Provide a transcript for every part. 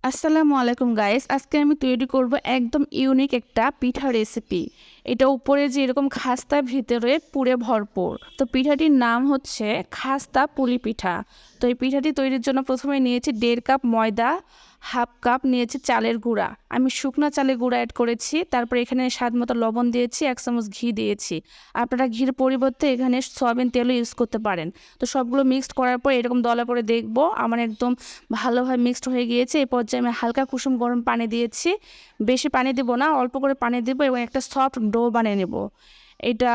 আসসালামু আলাইকুম গাইস, আজকে আমি তৈরি করব একদম ইউনিক একটা পিঠা রেসিপি। এটা উপরে যে এরকম খাস্তা, ভিতরে পুরে ভরপুর। তো পিঠাটির নাম হচ্ছে খাস্তা পুলি পিঠা। তো এই পিঠাটি তৈরির জন্য প্রথমে নিয়েছি 1.5 কাপ ময়দা, হাফ কাপ নিয়েছি চালের গুঁড়া। আমি শুকনা চালের গুঁড়া অ্যাড করেছি। তারপর এখানে স্বাদ মতো লবণ দিয়েছি, 1 চামচ ঘি দিয়েছি। আপনারা ঘির পরিবর্তে এখানে সয়াবিন তেলও ইউজ করতে পারেন। তো সবগুলো মিক্সড করার পর এরকম দলা করে দেখবো আমার একদম ভালোভাবে মিক্সড হয়ে গিয়েছে। এই পর্যায়ে আমি হালকা কুসুম গরম পানি দিয়েছি। বেশি পানি দিব না, অল্প করে পানি দিব এবং একটা সফট ডো বানিয়ে নেব। এটা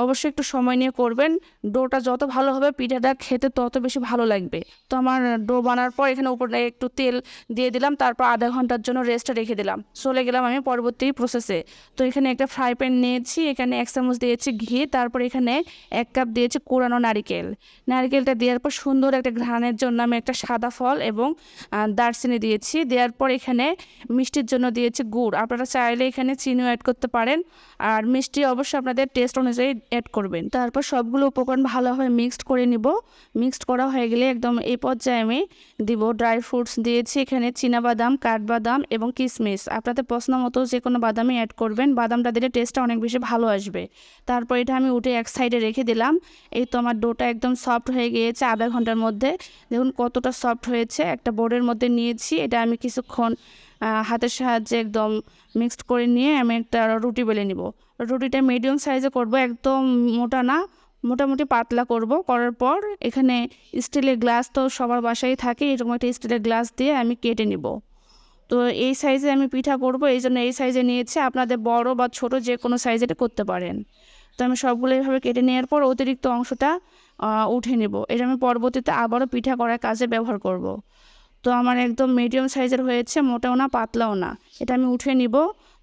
অবশ্যই একটু সময় নিয়ে করবেন। ডোটা যত ভালো হবে পিঠাটা খেতে তত বেশি ভালো লাগবে। তো আমার ডো বানার পর এখানে উপরে একটু তেল দিয়ে দিলাম, তারপর আধা ঘন্টার জন্য রেস্টে রেখে দিলাম। চলে গেলাম আমি পরবর্তী প্রসেসে। তো এখানে একটা ফ্রাই প্যান নিয়েছি, এখানে 1 চামচ দিয়েছি ঘি, তারপর এখানে 1 কাপ দিয়েছি কোরানো নারিকেল। নারকেলটা দেওয়ার পর সুন্দর একটা ঘ্রাণের জন্য আমি একটা সাদা ফল এবং দারচিনি দিয়েছি। দেওয়ার পর এখানে মিষ্টির জন্য দিয়েছি গুড়। আপনারা চাইলে এখানে চিনিও অ্যাড করতে পারেন, আর মিষ্টি অবশ্যই আপনাদের টেস্ট অনুযায়ী অ্যাড করবেন। তারপর সবগুলো উপকরণ ভালোভাবে মিক্সড করে নিব। মিক্সড করা হয়ে গেলে একদম এই পর্যায়ে আমি দিব ড্রাই ফ্রুটস দিয়েছি, এখানে চীনাবাদাম, কাঠবাদাম এবং কিশমিশ। আপনাদের পছন্দ মতো যে কোনো বাদামই অ্যাড করবেন। বাদামটা দিলে টেস্টটা অনেক বেশি ভালো আসবে। তারপর এটা আমি উঠে এক সাইডে রেখে দিলাম। এই তো আমার ডোটা একদম সফট হয়ে গিয়েছে আধা ঘন্টার মধ্যে। দেখুন কতটা সফট হয়েছে। একটা বোর্ডের মধ্যে নিয়েছি, এটা আমি কিছুক্ষণ হাতের সাহায্যে একদম মিক্সড করে নিয়ে আমি একটা রুটি বেলে নিব। রুটিটা মিডিয়াম সাইজে করব, একদম মোটা না, মোটামুটি পাতলা করব। করার পর এখানে স্টিলের গ্লাস তো সবার বাসায় থাকে, এরকম একটা স্টিলের গ্লাস দিয়ে আমি কেটে নিব। তো এই সাইজে আমি পিঠা করব, এই জন্য এই সাইজে নিয়েছি। আপনাদের বড় বা ছোট যে কোনো সাইজে করতে পারেন। তো আমি সবগুলো এইভাবে কেটে নেওয়ার পর অতিরিক্ত অংশটা উঠে নেব। এটা আমি পরবর্তীতে আবারও পিঠা করার কাজে ব্যবহার করব। তো আমার একদম মিডিয়াম সাইজের হয়েছে, মোটাও না পাতলাও না। এটা আমি উঠে নিব।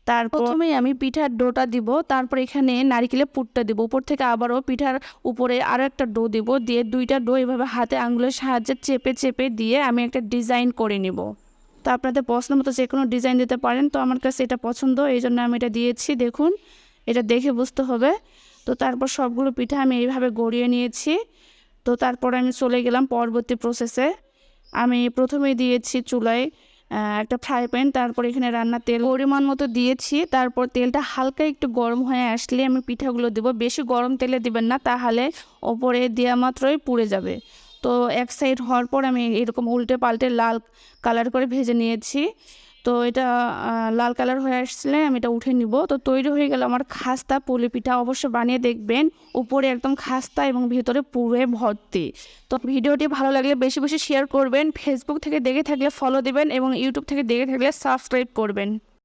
তারপর প্রথমেই আমি পিঠার ডোটা দিব, তারপর এখানে নারকেলের পুরটা দিব। উপর থেকে আবারও পিঠার উপরে আরও একটা ডো দিব, দিয়ে দুইটা ডো এভাবে হাতে আঙুলের সাহায্যে চেপে চেপে দিয়ে আমি একটা ডিজাইন করে নিব। তো আপনাদের পছন্দ মতো যে কোনো ডিজাইন দিতে পারেন। তো আমার কাছে এটা পছন্দ, এই জন্য আমি এটা দিয়েছি। দেখুন, এটা দেখে বুঝতে হবে। তো তারপর সবগুলো পিঠা আমি এইভাবে গড়িয়ে নিয়েছি। তো তারপর আমি চলে গেলাম পরবর্তী প্রসেসে। আমি প্রথমেই দিয়েছি চুলায় একটা ফ্রাই প্যান, তারপর এখানে রান্নার তেল পরিমাণ মতো দিয়েছি। তারপর তেলটা হালকা একটু গরম হয়ে আসলে আমি পিঠাগুলো দেবো। বেশি গরম তেলে দিবেন না, তাহলে ওপরে দেওয়া মাত্রই পুড়ে যাবে। তো এক সাইড হওয়ার পর আমি এরকম উল্টে পাল্টে লাল কালার করে ভেজে নিয়েছি। তো এটা লাল কালার হয়ে আসলে আমি এটা উঠে নিব। তো তৈরি হয়ে গেল আমার খাস্তা পুলি পিঠা। অবশ্যই বানিয়ে দেখবেন। উপরে একদম খাস্তা এবং ভিতরে পুরে ভর্তি। তো ভিডিওটি ভালো লাগলে বেশি বেশি শেয়ার করবেন। ফেসবুক থেকে দেখে থাকলে ফলো দিবেন এবং ইউটিউব থেকে দেখে থাকলে সাবস্ক্রাইব করবেন।